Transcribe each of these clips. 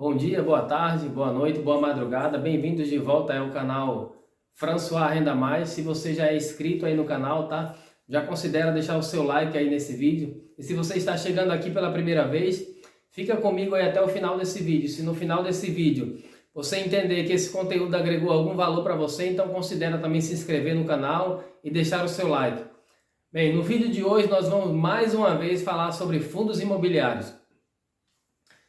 Bom dia, boa tarde, boa noite, boa madrugada. Bem-vindos de volta ao canal François Renda Mais. Se você já é inscrito aí no canal, tá? Já considera deixar o seu like aí nesse vídeo. E se você está chegando aqui pela primeira vez, fica comigo aí até o final desse vídeo. Se no final desse vídeo você entender que esse conteúdo agregou algum valor para você, então considera também se inscrever no canal e deixar o seu like. Bem, no vídeo de hoje nós vamos mais uma vez falar sobre fundos imobiliários.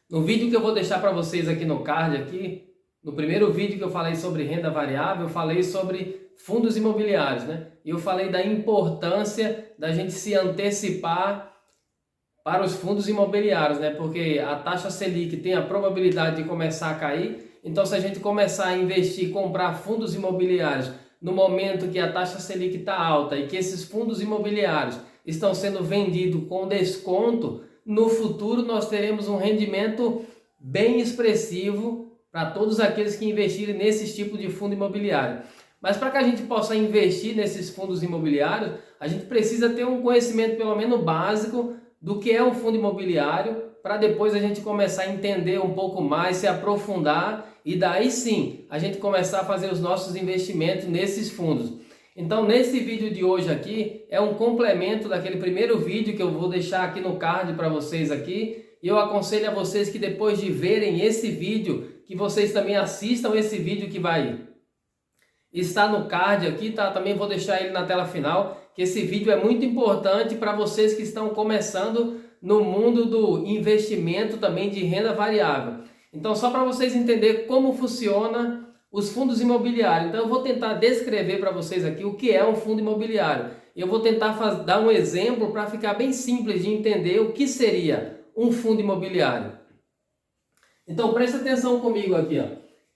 No vídeo que eu vou deixar para vocês aqui no card, no primeiro vídeo que eu falei sobre renda variável, eu falei sobre fundos imobiliários, né? E eu falei da importância da gente se antecipar para os fundos imobiliários, né? Porque a taxa Selic tem a probabilidade de começar a cair, então se a gente começar a investir, comprar fundos imobiliários no momento que a taxa Selic está alta e que esses fundos imobiliários estão sendo vendidos com desconto, no futuro nós teremos um rendimento bem expressivo para todos aqueles que investirem nesse tipo de fundo imobiliário. Mas para que a gente possa investir nesses fundos imobiliários, a gente precisa ter um conhecimento pelo menos básico do que é um fundo imobiliário, para depois a gente começar a entender um pouco mais, se aprofundar e daí sim a gente começar a fazer os nossos investimentos nesses fundos. Então, nesse vídeo de hoje aqui, é um complemento daquele primeiro vídeo que eu vou deixar aqui no card para vocês aqui. E eu aconselho a vocês que depois de verem esse vídeo, que vocês também assistam esse vídeo que vai estar no card aqui, tá? Também vou deixar ele na tela final, que esse vídeo é muito importante para vocês que estão começando no mundo do investimento também de renda variável. Então, só para vocês entenderem como funciona os fundos imobiliários. Então eu vou tentar descrever para vocês aqui o que é um fundo imobiliário. Eu vou tentar dar um exemplo para ficar bem simples de entender o que seria um fundo imobiliário. Então presta atenção comigo aqui, ó.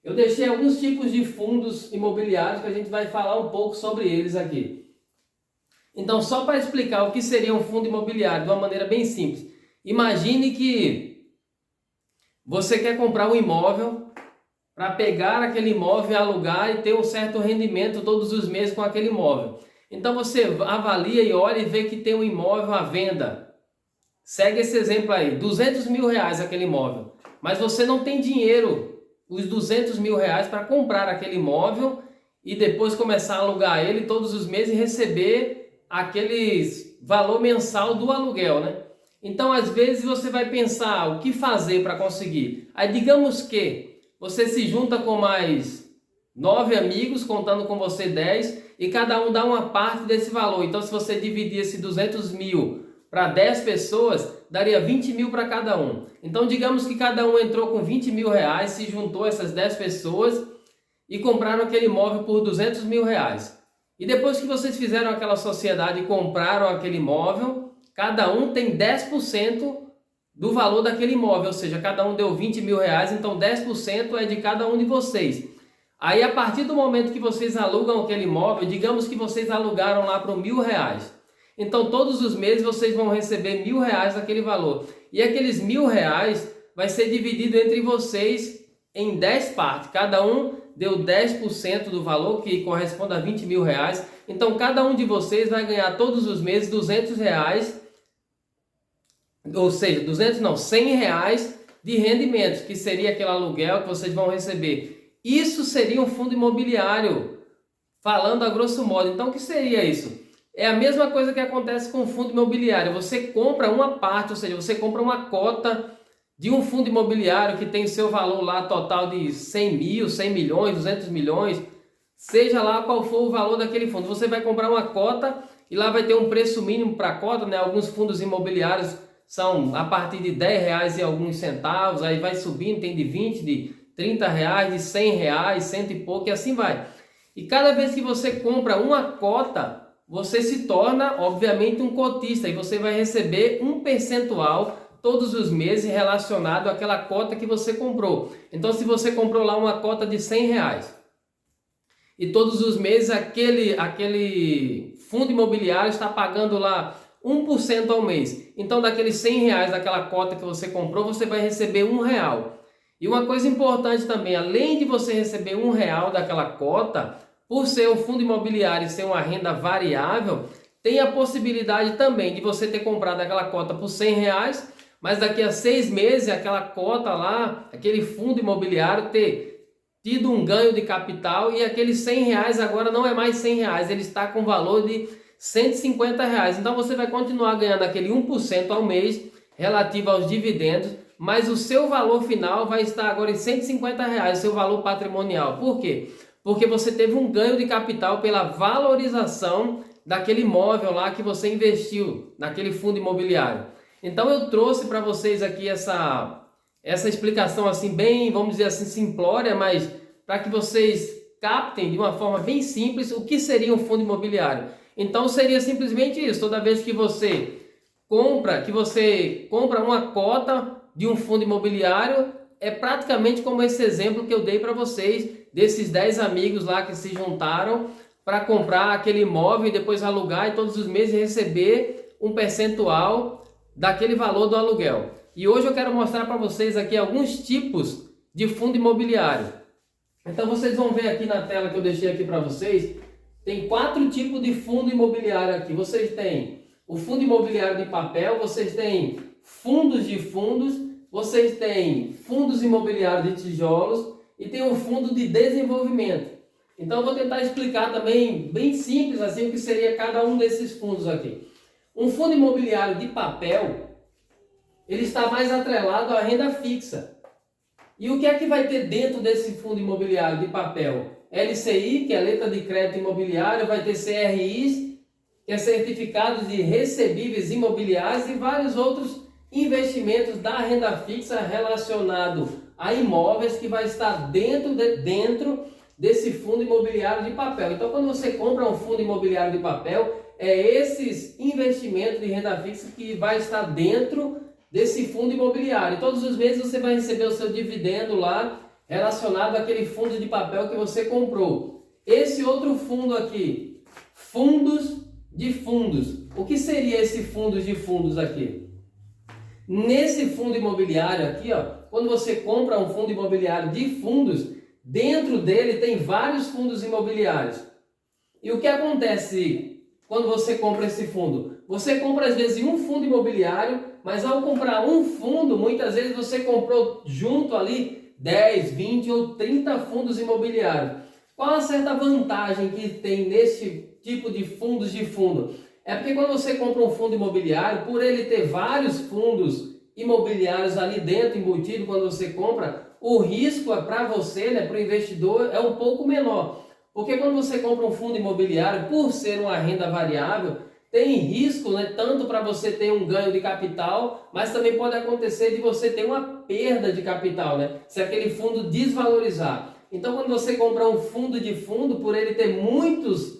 Eu deixei alguns tipos de fundos imobiliários que a gente vai falar um pouco sobre eles aqui. Então, só para explicar o que seria um fundo imobiliário de uma maneira bem simples. Imagine que você quer comprar um imóvel para pegar aquele imóvel, alugar e ter um certo rendimento todos os meses com aquele imóvel. Então você avalia e olha e vê que tem um imóvel à venda. Segue esse exemplo aí, 200 mil reais aquele imóvel. Mas você não tem dinheiro, os 200 mil reais para comprar aquele imóvel e depois começar a alugar ele todos os meses e receber aquele valor mensal do aluguel, né? Então às vezes você vai pensar o que fazer para conseguir. Aí digamos que você se junta com mais 9 amigos, contando com você 10, e cada um dá uma parte desse valor. Então, se você dividir esse 200 mil para 10 pessoas, daria 20 mil para cada um. Então, digamos que cada um entrou com 20 mil reais, se juntou essas 10 pessoas e compraram aquele imóvel por 200 mil reais. E depois que vocês fizeram aquela sociedade e compraram aquele imóvel, cada um tem 10% do valor daquele imóvel, ou seja, cada um deu 20 mil reais, então 10% é de cada um de vocês. Aí a partir do momento que vocês alugam aquele imóvel, digamos que vocês alugaram lá por 1.000 reais. Então todos os meses vocês vão receber 1.000 reais daquele valor. E aqueles 1.000 reais vai ser dividido entre vocês em 10 partes. Cada um deu 10% do valor, que corresponde a 20 mil reais. Então cada um de vocês vai ganhar todos os meses 200 reais, ou seja, 100 reais de rendimentos, que seria aquele aluguel que vocês vão receber. Isso seria um fundo imobiliário, falando a grosso modo. Então o que seria isso? É a mesma coisa que acontece com o fundo imobiliário. Você compra uma parte, ou seja, você compra uma cota de um fundo imobiliário que tem seu valor lá total de 100 mil, 100 milhões, 200 milhões, seja lá qual for o valor daquele fundo. Você vai comprar uma cota e lá vai ter um preço mínimo para a cota, né? Alguns fundos imobiliários são a partir de 10 reais e alguns centavos, aí vai subindo, tem de 20, de 30 reais, de 100 reais, cento e pouco, e assim vai. E cada vez que você compra uma cota, você se torna, obviamente, um cotista, e você vai receber um percentual todos os meses relacionado àquela cota que você comprou. Então, se você comprou lá uma cota de 100 reais, e todos os meses aquele fundo imobiliário está pagando lá 1% ao mês. Então, daqueles 100 reais daquela cota que você comprou, você vai receber R$1. E uma coisa importante também, além de você receber R$1 daquela cota, por ser um fundo imobiliário e ser uma renda variável, tem a possibilidade também de você ter comprado aquela cota por 100 reais, mas daqui a 6 meses aquela cota lá, aquele fundo imobiliário ter tido um ganho de capital e aqueles R$ 100 agora não é mais R$ 100, ele está com valor de R$ 150. Então você vai continuar ganhando aquele 1% ao mês relativo aos dividendos, mas o seu valor final vai estar agora em R$ 150, seu valor patrimonial. Por quê? Porque você teve um ganho de capital pela valorização daquele imóvel lá que você investiu, naquele fundo imobiliário. Então eu trouxe para vocês aqui essa explicação assim bem, vamos dizer assim, simplória, mas para que vocês captem de uma forma bem simples o que seria um fundo imobiliário. Então seria simplesmente isso: toda vez que você compra uma cota de um fundo imobiliário, é praticamente como esse exemplo que eu dei para vocês, desses 10 amigos lá que se juntaram para comprar aquele imóvel e depois alugar e todos os meses receber um percentual daquele valor do aluguel. E hoje eu quero mostrar para vocês aqui alguns tipos de fundo imobiliário. Então vocês vão ver aqui na tela que eu deixei aqui para vocês, tem 4 tipos de fundo imobiliário aqui. Vocês têm o fundo imobiliário de papel, vocês têm fundos de fundos, vocês têm fundos imobiliários de tijolos e tem o fundo de desenvolvimento. Então eu vou tentar explicar também bem simples assim o que seria cada um desses fundos aqui. Um fundo imobiliário de papel, ele está mais atrelado à renda fixa. E o que é que vai ter dentro desse fundo imobiliário de papel? LCI, que é letra de crédito imobiliário, vai ter CRIs, que é certificados de recebíveis imobiliários, e vários outros investimentos da renda fixa relacionado a imóveis que vai estar dentro desse fundo imobiliário de papel. Então, quando você compra um fundo imobiliário de papel, é esses investimentos de renda fixa que vai estar dentro desse fundo imobiliário. E todos os meses você vai receber o seu dividendo lá relacionado àquele fundo de papel que você comprou. Esse outro fundo aqui, fundos de fundos. O que seria esse fundo de fundos aqui? Nesse fundo imobiliário aqui, ó, quando você compra um fundo imobiliário de fundos, dentro dele tem vários fundos imobiliários. E o que acontece quando você compra esse fundo? Você compra às vezes um fundo imobiliário, mas ao comprar um fundo, muitas vezes você comprou junto ali 10, 20 ou 30 fundos imobiliários. Qual a certa vantagem que tem nesse tipo de fundos de fundo? É porque quando você compra um fundo imobiliário, por ele ter vários fundos imobiliários ali dentro, embutido, quando você compra, o risco para você, né, para o investidor, é um pouco menor. Porque quando você compra um fundo imobiliário, por ser uma renda variável, tem risco, né, tanto para você ter um ganho de capital, mas também pode acontecer de você ter uma perda de capital, né, se aquele fundo desvalorizar. Então, quando você compra um fundo de fundo, por ele ter muitos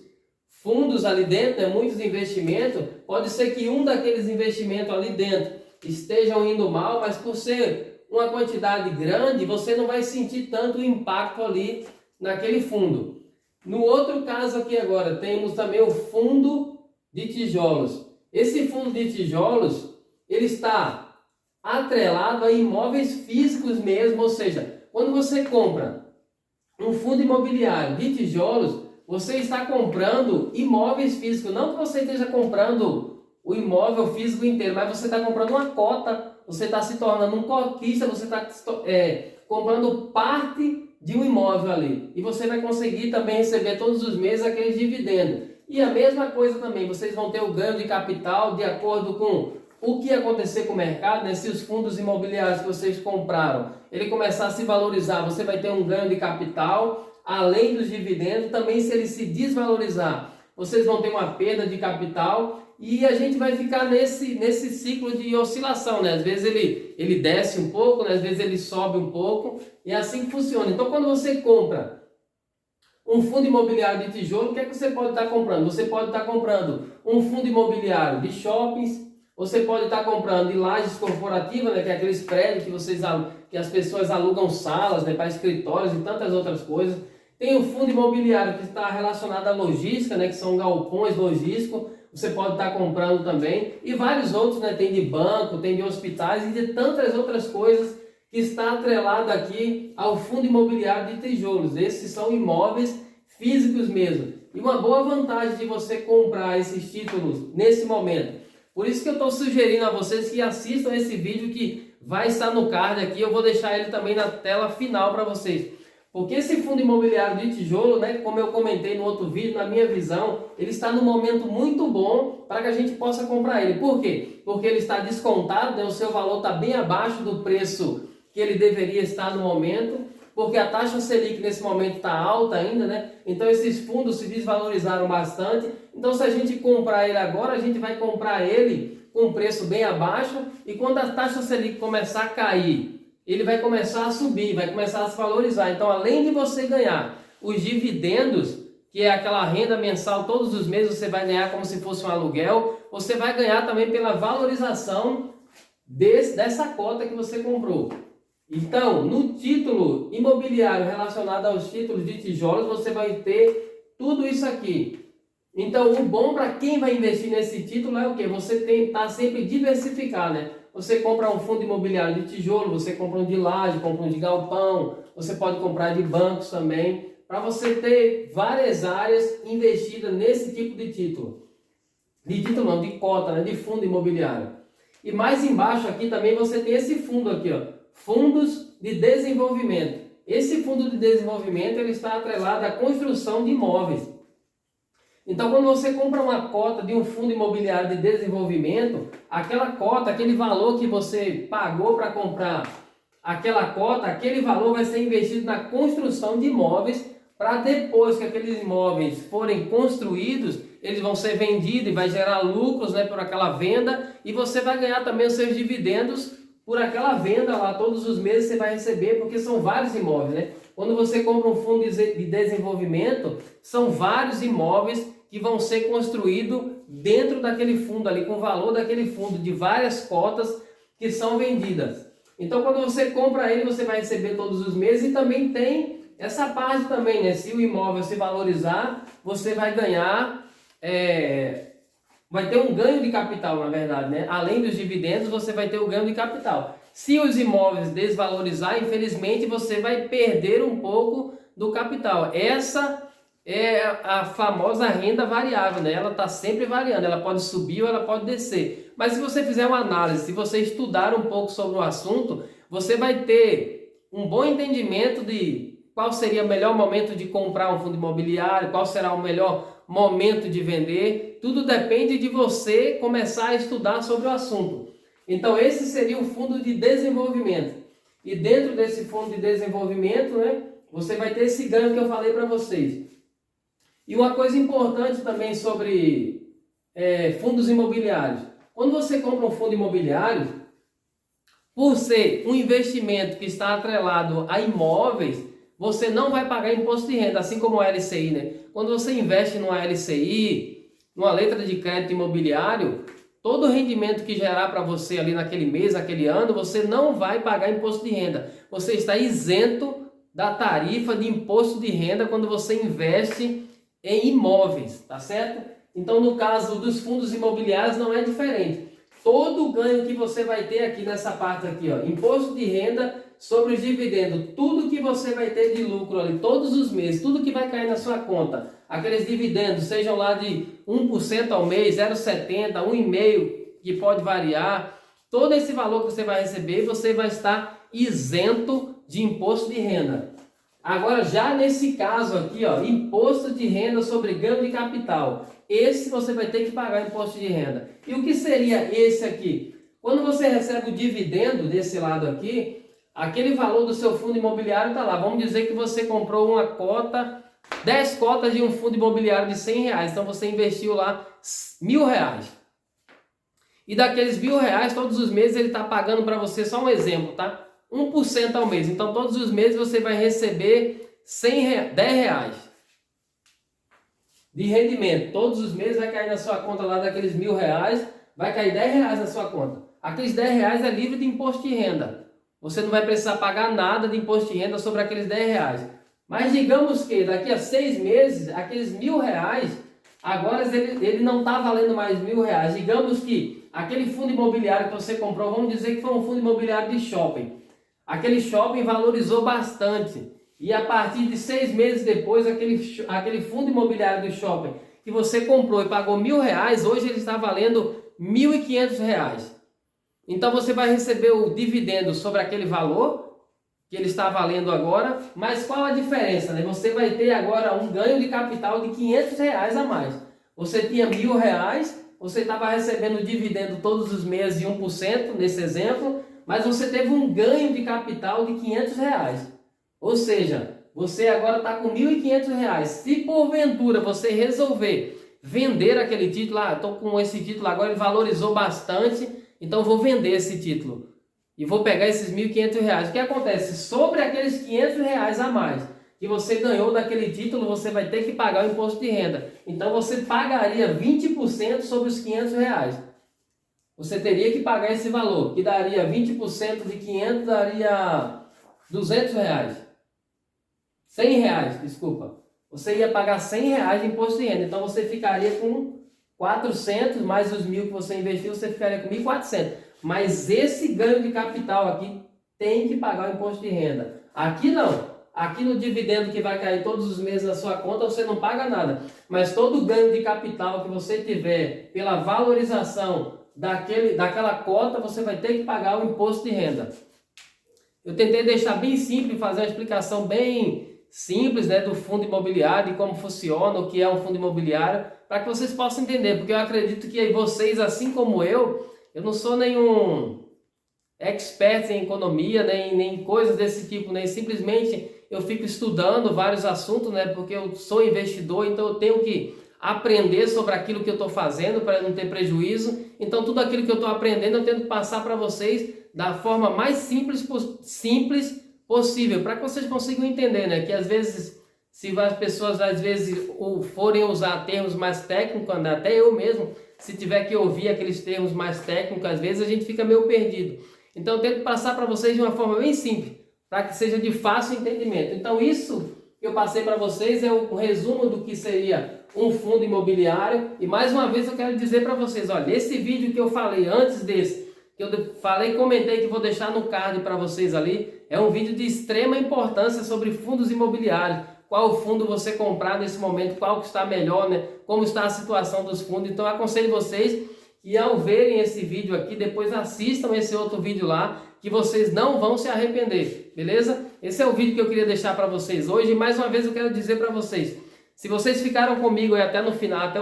fundos ali dentro, né, muitos investimentos, pode ser que um daqueles investimentos ali dentro estejam indo mal, mas por ser uma quantidade grande, você não vai sentir tanto o impacto ali naquele fundo. No outro caso aqui agora, temos também o fundo de tijolos. Esse fundo de tijolos, ele está atrelado a imóveis físicos mesmo, ou seja, quando você compra um fundo imobiliário de tijolos, você está comprando imóveis físicos. Não que você esteja comprando o imóvel físico inteiro, mas você está comprando uma cota, você está se tornando um cotista, você está comprando parte de um imóvel ali. E você vai conseguir também receber todos os meses aqueles dividendos. E a mesma coisa também, vocês vão ter o ganho de capital de acordo com o que acontecer com o mercado, né? Se os fundos imobiliários que vocês compraram, ele começar a se valorizar, você vai ter um ganho de capital, além dos dividendos. Também se ele se desvalorizar, vocês vão ter uma perda de capital, e a gente vai ficar nesse ciclo de oscilação, né? Às vezes ele desce um pouco, né? Às vezes ele sobe um pouco, e é assim que funciona. Então, quando você compra um fundo imobiliário de tijolo, o que é que você pode estar comprando? Você pode estar comprando um fundo imobiliário de shoppings, você pode estar comprando de lajes corporativas, né, que é aqueles prédios que as pessoas alugam salas, né, para escritórios e tantas outras coisas. Tem o fundo imobiliário que está relacionado à logística, né, que são galpões logísticos, você pode estar comprando também. E vários outros, né, tem de banco, tem de hospitais e de tantas outras coisas que está atrelado aqui ao fundo imobiliário de tijolos. Esses são imóveis físicos mesmo. E uma boa vantagem de você comprar esses títulos nesse momento, Por isso que eu estou sugerindo a vocês que assistam esse vídeo que vai estar no card aqui. Eu vou deixar ele também na tela final para vocês. Porque esse fundo imobiliário de tijolo, né, como eu comentei no outro vídeo, na minha visão, ele está num momento muito bom para que a gente possa comprar ele. Por quê? Porque ele está descontado, né, o seu valor está bem abaixo do preço que ele deveria estar no momento, porque a taxa Selic nesse momento está alta ainda, né? Então esses fundos se desvalorizaram bastante. Então se a gente comprar ele agora, a gente vai comprar ele com um preço bem abaixo, e quando a taxa Selic começar a cair, ele vai começar a subir, vai começar a se valorizar. Então, além de você ganhar os dividendos, que é aquela renda mensal, todos os meses você vai ganhar como se fosse um aluguel, você vai ganhar também pela valorização dessa cota que você comprou. Então, no título imobiliário relacionado aos títulos de tijolos, você vai ter tudo isso aqui. Então, o bom para quem vai investir nesse título é o quê? Você tentar sempre diversificar, né? Você compra um fundo imobiliário de tijolo, você compra um de laje, compra um de galpão, você pode comprar de bancos também, para você ter várias áreas investidas nesse tipo de título. De título não, de cota, né? De fundo imobiliário. E mais embaixo aqui também você tem esse fundo aqui, ó, fundos de desenvolvimento. Esse fundo de desenvolvimento ele está atrelado à construção de imóveis. Então, quando você compra uma cota de um fundo imobiliário de desenvolvimento, aquela cota, aquele valor que você pagou para comprar aquela cota, aquele valor vai ser investido na construção de imóveis, para depois que aqueles imóveis forem construídos, eles vão ser vendidos e vai gerar lucros, né, por aquela venda, e você vai ganhar também os seus dividendos por aquela venda lá. Todos os meses você vai receber, porque são vários imóveis, né? Quando você compra um fundo de desenvolvimento, são vários imóveis que vão ser construídos dentro daquele fundo ali, com o valor daquele fundo, de várias cotas que são vendidas. Então, quando você compra ele, você vai receber todos os meses, e também tem essa parte também, né? Se o imóvel se valorizar, você vai ganhar, vai ter um ganho de capital, na verdade, né? Além dos dividendos, você vai ter o ganho de capital. Se os imóveis desvalorizar, infelizmente, você vai perder um pouco do capital. Essa é a famosa renda variável, né? Ela está sempre variando, ela pode subir ou ela pode descer. Mas se você fizer uma análise, se você estudar um pouco sobre o assunto, você vai ter um bom entendimento de qual seria o melhor momento de comprar um fundo imobiliário, qual será o melhor momento de vender. Tudo depende de você começar a estudar sobre o assunto. Então esse seria o fundo de desenvolvimento. E dentro desse fundo de desenvolvimento, né, você vai ter esse ganho que eu falei para vocês. E uma coisa importante também sobre fundos imobiliários. Quando você compra um fundo imobiliário, por ser um investimento que está atrelado a imóveis, você não vai pagar imposto de renda, assim como o LCI, né? Quando você investe numa LCI, numa letra de crédito imobiliário, todo o rendimento que gerar para você ali naquele mês, naquele ano, você não vai pagar imposto de renda. Você está isento da tarifa de imposto de renda quando você investe em imóveis, tá certo? Então, no caso dos fundos imobiliários não é diferente. Todo o ganho que você vai ter aqui nessa parte aqui, ó, imposto de renda sobre os dividendos, tudo que você vai ter de lucro ali todos os meses, tudo que vai cair na sua conta, aqueles dividendos, sejam lá de 1% ao mês, 0,70, 1,5%, que pode variar, todo esse valor que você vai receber, você vai estar isento de imposto de renda. Agora, já nesse caso aqui, ó, imposto de renda sobre ganho de capital, esse você vai ter que pagar imposto de renda. E o que seria esse aqui? Quando você recebe o dividendo desse lado aqui, aquele valor do seu fundo imobiliário está lá. Vamos dizer que você comprou uma cota, 10 cotas de um fundo imobiliário de R$100. Então você investiu lá R$1.000. E daqueles R$1.000, todos os meses ele está pagando para você, só um exemplo, tá? 1% ao mês. Então todos os meses você vai receber R$10 de rendimento. Todos os meses vai cair na sua conta lá daqueles R$1.000, vai cair R$10 na sua conta. Aqueles R$10 é livre de imposto de renda. Você não vai precisar pagar nada de imposto de renda sobre aqueles R$10. Mas digamos que daqui a 6 meses, aqueles R$1.000, agora ele não está valendo mais R$1.000. Digamos que aquele fundo imobiliário que você comprou, vamos dizer que foi um fundo imobiliário de shopping. Aquele shopping valorizou bastante. E a partir de 6 meses depois, aquele fundo imobiliário do shopping que você comprou e pagou R$1.000, hoje ele está valendo R$ 1.500. Então você vai receber o dividendo sobre aquele valor que ele está valendo agora, mas qual a diferença, né? Você vai ter agora um ganho de capital de R$ 500 a mais. Você tinha R$ 1.000, você estava recebendo dividendo todos os meses de 1%, nesse exemplo, mas você teve um ganho de capital de R$ 500. Ou seja, você agora está com R$ 1.500. Se porventura você resolver vender aquele título, estou com esse título agora, ele valorizou bastante, então vou vender esse título e vou pegar esses R$ 1.500. O que acontece? Sobre aqueles R$ 500 a mais que você ganhou daquele título, você vai ter que pagar o imposto de renda. Então você pagaria 20% sobre os R$ 500. Você teria que pagar esse valor, que daria 20% de 500, daria R$ 200. R$ 100, desculpa. Você ia pagar R$ 100 de imposto de renda. Então você ficaria com 400, mais os 1.000 que você investiu, você ficaria com 1.400. Mas esse ganho de capital aqui tem que pagar o imposto de renda. Aqui não. Aqui no dividendo que vai cair todos os meses na sua conta, você não paga nada. Mas todo ganho de capital que você tiver pela valorização daquela cota, você vai ter que pagar o imposto de renda. Eu tentei deixar bem simples, fazer uma explicação bem simples, né, do fundo imobiliário e como funciona, o que é um fundo imobiliário, para que vocês possam entender. Porque eu acredito que vocês, assim como eu não sou nenhum expert em economia, nem coisas desse tipo, nem simplesmente eu fico estudando vários assuntos, né? Porque eu sou investidor, então eu tenho que aprender sobre aquilo que eu estou fazendo para não ter prejuízo. Então tudo aquilo que eu estou aprendendo eu tento passar para vocês da forma mais simples possível, para que vocês consigam entender, né? Que às vezes, se as pessoas às vezes forem usar termos mais técnicos, até eu mesmo, se tiver que ouvir aqueles termos mais técnicos, às vezes a gente fica meio perdido. Então eu tento passar para vocês de uma forma bem simples, para que seja de fácil entendimento. Então isso que eu passei para vocês é o resumo do que seria um fundo imobiliário. E mais uma vez eu quero dizer para vocês, olha, esse vídeo que eu falei antes desse, que eu falei, comentei, que vou deixar no card para vocês ali, é um vídeo de extrema importância sobre fundos imobiliários. Qual fundo você comprar nesse momento, qual que está melhor, né? Como está a situação dos fundos. Então eu aconselho vocês que ao verem esse vídeo aqui, depois assistam esse outro vídeo lá, que vocês não vão se arrepender, beleza? Esse é o vídeo que eu queria deixar para vocês hoje. E mais uma vez eu quero dizer para vocês, se vocês ficaram comigo aí até o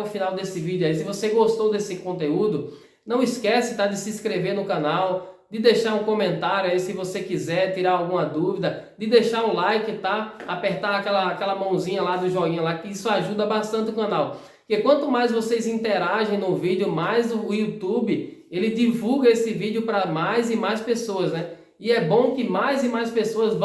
final desse vídeo aí, se você gostou desse conteúdo, não esquece, tá, de se inscrever no canal, de deixar um comentário aí se você quiser tirar alguma dúvida, de deixar um like, tá? Apertar aquela mãozinha lá do joinha lá, que isso ajuda bastante o canal. Porque quanto mais vocês interagem no vídeo, mais o YouTube, ele divulga esse vídeo para mais e mais pessoas, né? E é bom que mais e mais pessoas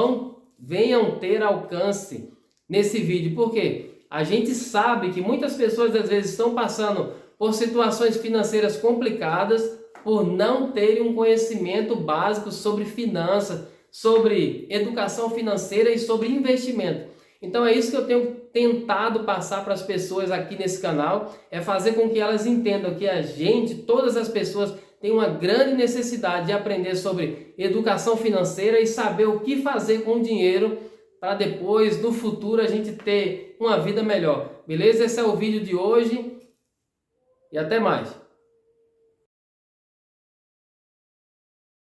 venham ter alcance nesse vídeo. Por quê? A gente sabe que muitas pessoas às vezes estão passando por situações financeiras complicadas, por não terem um conhecimento básico sobre finanças, sobre educação financeira e sobre investimento. Então é isso que eu tenho tentado passar para as pessoas aqui nesse canal, é fazer com que elas entendam que todas as pessoas têm uma grande necessidade de aprender sobre educação financeira e saber o que fazer com o dinheiro para depois, no futuro, a gente ter uma vida melhor. Beleza? Esse é o vídeo de hoje e até mais.